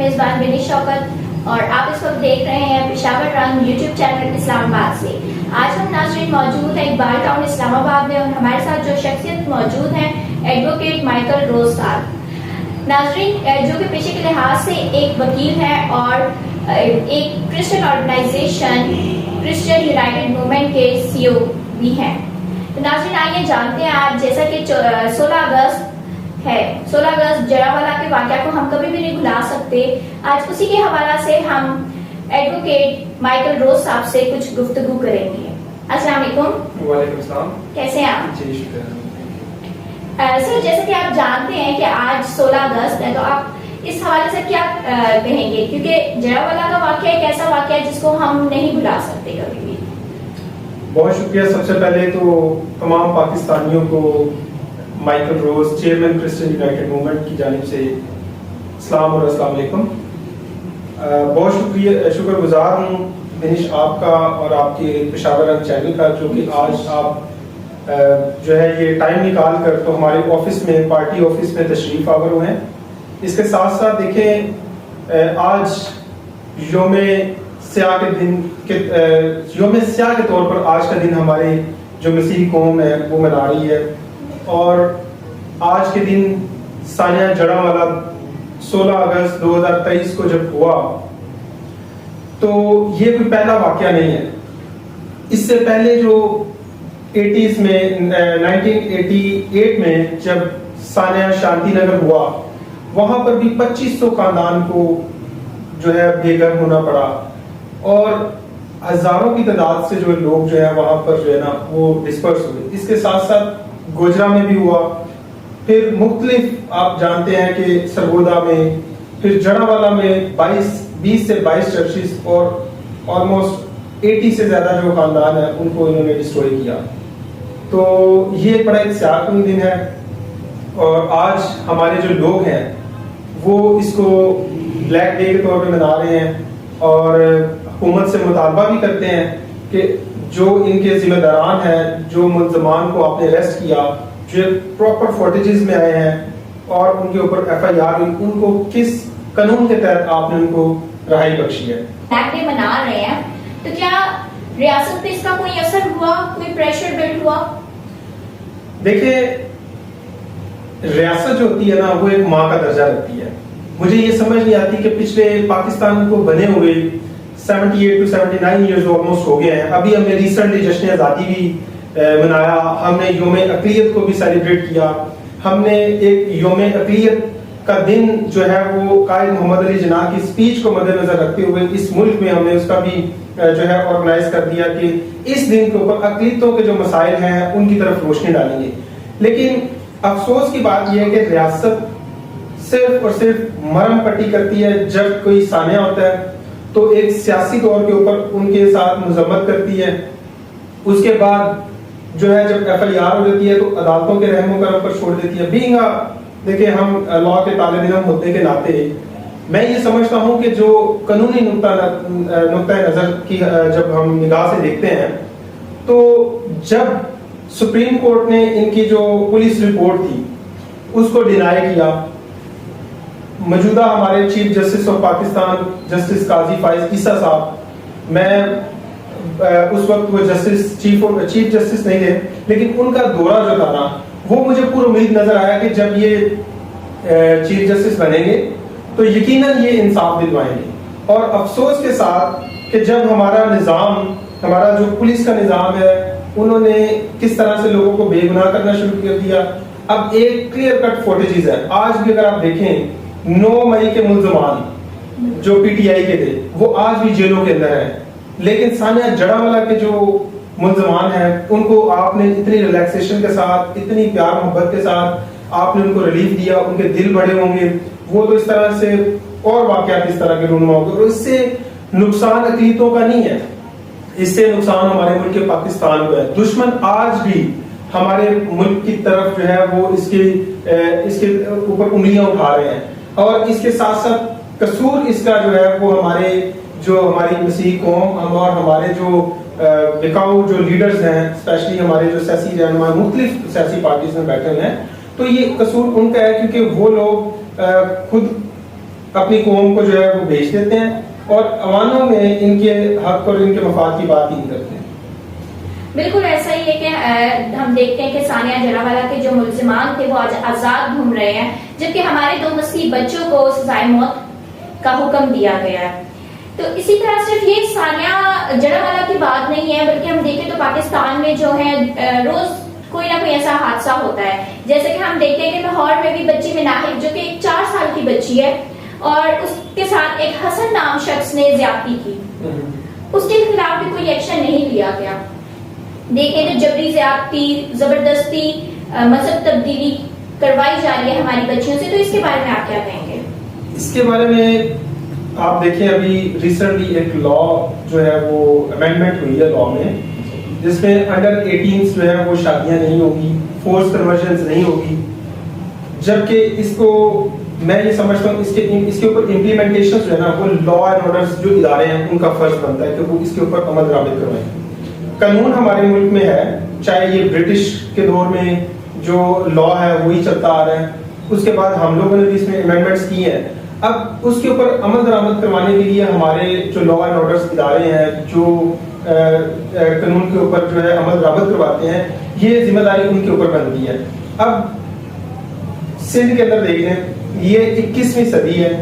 میزبان بنی شوکت اور آپ اس وقت دیکھ رہے ہیں پشاور رنگ یوٹیوب چینل اسلام آباد سے. آج ہم ناظرین موجود ہیں اقبال ٹاؤن اسلام آباد میں اور ہمارے ساتھ جو شخصیت موجود ہیں ایڈوکیٹ مائیکل روز صاحب. ناظرین جو کہ پیشے کے لحاظ سے ایک وکیل ہے اور ایک Christian organization Christian United Movement کے سی او بھی ہیں. تو ناظرین آئیے جانتے ہیں آج جیسا کہ 16 اگست ہے, 16 اگست جڑاوالا کے واقعہ کو ہم کبھی بھی نہیں بھلا سکتے. آج اسی کے حوالہ سے ہم ایڈوکیٹ مائیکل روز صاحب سے کچھ گفتگو کریں گے. السلام علیکم. وعلیکم السلام. کیسے ہیں آپ؟ جی شکریہ. سر جیسا کہ آپ جانتے ہیں کہ آج 16 اگست ہے, تو آپ اس حوالے سے کیا کہیں گے, کیونکہ جڑاوالا کا واقعہ ایک ایسا واقعہ ہے جس کو ہم نہیں بھلا سکتے کبھی بھی. بہت شکریہ. سب سے پہلے تو تمام پاکستانیوں کو مائیکل روز چیئرمین کرسچن یونائٹڈ موومنٹ کی جانب سے اسلام اور السلام علیکم. بہت شکر گزار ہوں دنیش آپ کا اور آپ کے پشاور رنگ چینل کا, جو کہ آج آپ جو ہے یہ ٹائم نکال کر تو ہمارے آفس میں پارٹی آفس میں تشریف آور ہوئے ہیں. اس کے ساتھ ساتھ دیکھیں آج یوم سیاہ کے طور پر آج کا دن ہمارے جو مسیحی قوم ہے وہ منا رہی ہے, اور آج کے دن سانحہ جڑاوالا 16 اگست 2023 کو جب ہوا تو یہ کوئی پہلا واقعہ نہیں ہے. اس سے پہلے جو 80s میں 1988 میں جب سانحہ شانتی نگر ہوا, وہاں پر بھی 2500 خاندان کو جو ہے بے گھر ہونا پڑا, اور ہزاروں کی تعداد سے جو لوگ جو ہے وہاں پر جو ہے نا وہ ڈسپرس ہوئے. اس کے ساتھ ساتھ گوجرا میں بھی ہوا, پھر مختلف آپ جانتے ہیں کہ سرگودا میں, پھر جڑاوالا میں 20 سے 22 چرچز اور آلموسٹ 80 سے زیادہ جو خاندان ہیں ان کو انہوں نے ڈسٹروائے کیا. تو یہ بڑا ایک سیاہ کن دن ہے, اور آج ہمارے جو لوگ ہیں وہ اس کو بلیک ڈے کے طور پہ منا رہے ہیں, اور حکومت سے مطالبہ بھی کرتے ہیں کہ جو ان کے ذمہ داران ہیں, جو ملزمان کو آپ نے اریسٹ کیا, جو پراپر فوٹیجز میں آئے ہیں اور ان کے اوپر ایف آئی آر ہوئی, ان کو کس قانون کے تحت آپ نے ان کو رہائی بخشی ہے. بلیک ڈے منا رہے ہیں, تو کیا ریاست پہ اس کا کوئی اثر ہوا, کوئی پریشر بلڈ ہوا؟ دیکھیں ریاست جو ہوتی ہے نا وہ ایک ماں کا درجہ رکھتی ہے. مجھے یہ سمجھ نہیں آتی کہ پچھلے پاکستان کو بنے ہوئے 78 to 79 ایئرز آلموسٹ ہو گئے ہیں. ابھی ہم نے ریسنٹلی جشن آزادی بھی منایا, ہم نے یوم اقلیت کو بھی سیلیبریٹ کیا. ہم نے ایک یوم اقلیت کا دن جو ہے وہ قائد محمد علی جناح کی اسپیچ کو مد نظر رکھتے ہوئے اس ملک میں ہم نے اس کا بھی جو ہے آرگنائز کر دیا کہ اس دن کے اوپر اقلیتوں کے جو مسائل ہیں ان کی طرف روشنی ڈالیں گے. لیکن افسوس کی بات یہ ہے کہ ریاست صرف اور صرف مرم پٹی کرتی ہے. جب کوئی سانحہ ہوتا ہے تو ایک سیاسی طور کے اوپر ان کے ساتھ مذمت کرتی ہے, اس کے بعد جو ہے جب ایف آئی آر ہو جاتی ہے تو عدالتوں کے رحم و کرم پر چھوڑ دیتی ہے. بینگ دیکھیں ہم لا کے طالب علم ہونے کے ناطے میں یہ سمجھتا ہوں کہ جو قانونی نقطہ نظر کی جب ہم نگاہ سے دیکھتے ہیں تو جب سپریم کورٹ نے ان کی جو پولیس رپورٹ تھی اس کو ڈینائی کیا, موجودہ ہمارے chief justice of Pakistan justice قاضی فائز عیسیٰ صاحب, میں اس وقت وہ جسٹس چیف جسٹس نہیں تھے, لیکن ان کا دورہ جو تھا نا وہ مجھے پورا امید نظر آیا کہ جب یہ چیف جسٹس بنیں گے تو یقیناً یہ انصاف دلوائیں گے. اور افسوس کے ساتھ کہ جب ہمارا نظام, ہمارا جو پولیس کا نظام ہے, انہوں نے کس طرح سے لوگوں کو بے گناہ کرنا شروع کر دیا. اب ایک کلیئر کٹ فوٹیجز ہے. آج بھی اگر آپ دیکھیں 9 مئی کے ملزمان جو پی ٹی آئی کے تھے وہ آج بھی جیلوں کے اندر ہیں, لیکن سانحہ جڑاوالا کے جو ملزمان ہیں ان کو آپ نے اتنی ریلیکسیشن کے ساتھ, اتنی پیار محبت کے ساتھ آپ نے ان کو ریلیف دیا. ان کے دل بڑے ہوں گے, وہ تو اس طرح سے اور واقعات اس طرح کے رونما ہوں گے, اور اس سے نقصان اقلیتوں کا نہیں ہے, اس سے نقصان ہمارے ملک پاکستان کو ہے. دشمن آج بھی ہمارے ملک کی طرف جو ہے وہ اس کے اوپر انگلیاں اٹھا رہے ہیں, اور اس کے ساتھ ساتھ قصور اس کا جو ہے وہ ہماری مسیحی قوم اور ہمارے جو بکاؤ جو لیڈرز ہیں, اسپیشلی ہمارے جو سیاسی رہنما مختلف سیاسی پارٹیز میں بیٹھے ہوئے ہیں, تو یہ قصور ان کا ہے کیونکہ وہ لوگ خود اپنی قوم کو جو ہے وہ بیچ دیتے ہیں اور عواموں میں ان کے حق اور ان کے مفاد کی بات ہی نہیں کرتے ہیں۔ بالکل ایسا ہی ہے کہ ہم دیکھتے ہیں کہ ثانیہ جڑاوالا کے جو ملزمان تھے وہ آج آزاد گھوم رہے ہیں، جبکہ ہمارے 2 مسیحی بچوں کو سزائے موت کا حکم دیا گیا ہے۔ تو اسی طرح صرف یہ ثانیہ جڑاوالا کی بات نہیں ہے، بلکہ ہم دیکھیں تو پاکستان میں جو ہے روز کوئی نہ کوئی ایسا حادثہ ہوتا ہے، جیسے کہ ہم دیکھتے ہیں کہ لاہور میں بھی بچی مناہب جو کہ ایک 4 سال کی بچی ہے اور اس کے ساتھ ایک حسن نام شخص نے زیادتی کی، اس کے خلاف بھی کوئی ایکشن نہیں لیا گیا۔ دیکھیں تو جبری زیادتی، زبردستی مذہب تبدیلی کروائی جا رہی ہے ہماری بچیوں سے، تو اس کے بارے میں آپ کیا کہیں گے؟ اس کے بارے میں آپ دیکھیں ابھی ریسنٹلی ایک لا جو ہے وہ امینڈمنٹ ہوئی ہے لا میں، جس میں انڈر 18 جو ہے وہ شادیاں نہیں ہوگی، فورس کنورژنز نہیں ہوگی، جبکہ اس کو میں یہ سمجھتا ہوں اس کے اوپر امپلیمنٹیشن جو ہے نا وہ لا اینڈ آرڈر جو ادارے ہیں ان کا فرض بنتا ہے کہ وہ اس کے اوپر عمل درآمد کروائیں۔ قانون ہمارے ملک میں ہے، چاہے یہ برٹش کے دور میں جو لا ہے وہی چلتا آ رہا ہے، اس کے بعد ہم لوگوں نے بھی اس میں امینڈمنٹس کی ہیں۔ اب اس کے اوپر عمل درآمد کروانے کے لیے ہمارے جو لا اینڈ آرڈر ادارے ہیں جو قانون کے اوپر جو ہے عمل درآمد کرواتے ہیں، یہ ذمہ داری ان کے اوپر بنتی ہے۔ اب سندھ کے اندر دیکھ لیں، یہ 21ویں صدی ہے،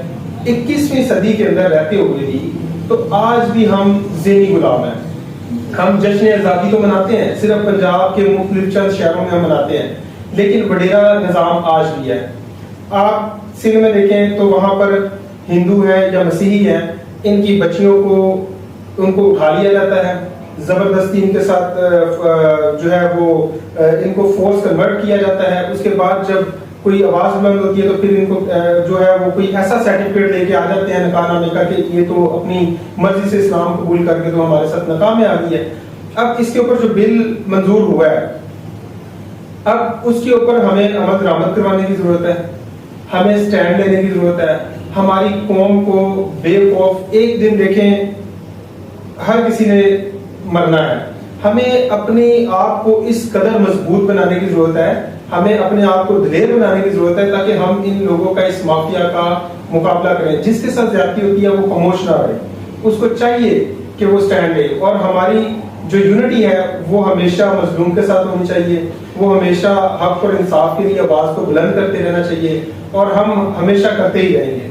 21ویں صدی کے اندر رہتے ہوئے بھی تو آج بھی ہم ذہنی غلام ہیں۔ ہم جشن آزادی تو مناتے ہیں، صرف پنجاب کے مختلف چند شہروں میں ہم مناتے ہیں، لیکن وڈیرا نظام آج بھی ہے۔ آپ سندھ میں دیکھیں تو وہاں پر ہندو ہے یا مسیحی ہے، ان کی بچیوں کو ان کو اٹھا لیا جاتا ہے، زبردستی ان کے ساتھ جو ہے وہ ان کو فورس کنورٹ کیا جاتا ہے۔ اس کے بعد جب کوئی آواز بلند ہوتی ہے تو پھر ان کو جو ہے وہ کوئی ایسا سرٹیفکیٹ لے کے آ جاتے ہیں نکاح نامے کا کہ یہ تو اپنی مرضی سے اسلام قبول کر کے تو ہمارے ساتھ نکاح میں آ گئی ہے۔ اب اس کے اوپر جو بل منظور ہوا ہے، اب اس کے اوپر ہمیں عمل درآمد کروانے کی ضرورت ہے، ہمیں سٹینڈ لینے کی ضرورت ہے۔ ہماری قوم کو بے خوف ایک دن دیکھیں ہر کسی نے مرنا ہے، ہمیں اپنے آپ کو اس قدر مضبوط بنانے کی ضرورت ہے، ہمیں اپنے آپ کو دلیر بنانے کی ضرورت ہے تاکہ ہم ان لوگوں کا اس مافیا کا مقابلہ کریں۔ جس کے ساتھ زیادتی ہوتی ہے وہ خاموش نہ رہے، اس کو چاہیے کہ وہ سٹینڈ لے، اور ہماری جو یونٹی ہے وہ ہمیشہ مظلوم کے ساتھ ہونی چاہیے، وہ ہمیشہ حق اور انصاف کے لیے آواز کو بلند کرتے رہنا چاہیے، اور ہم ہمیشہ کرتے ہی رہیں گے۔